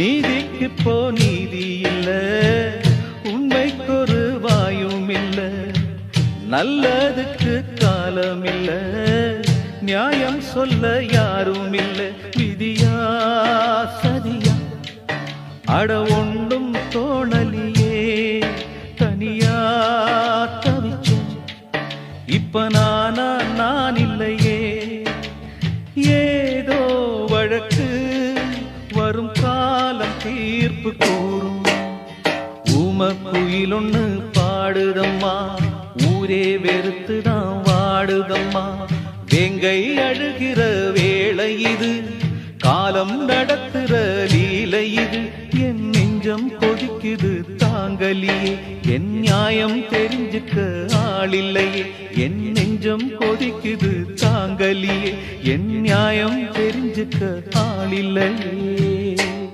நீதிக்கு போ நீதி இல்ல, உண்மைக்கொரு வாயும் இல்ல, நல்லதுக்கு காலம் இல்ல, நியாயம் சொல்ல யாரும் இல்ல. விதியா சதியா அட ஒன்றும் தோணலியே, தனியா தவிச்ச இப்ப நான் இல்லையே. ஏதோ வழக்கு வரும் காலம் தீர்ப்பு கூறும். ஊமக்குயில் ஒண்ணு பாடுதம்மா, ஊரே வெறுத்துதான் வாடுதம்மா. வேங்கை அழுகிற வேளை இது, காலம் நடத்துற லீலை இது. என் நெஞ்சம் கொதிக்குது தாங்கலியே, என் நியாயம் தெரிஞ்சுக்க ஆளில்லையே. என் நெஞ்சம் கொதிக்குது தாங்கலியே, என் நியாயம் தெரிஞ்சுக்க ஆளில்லையே.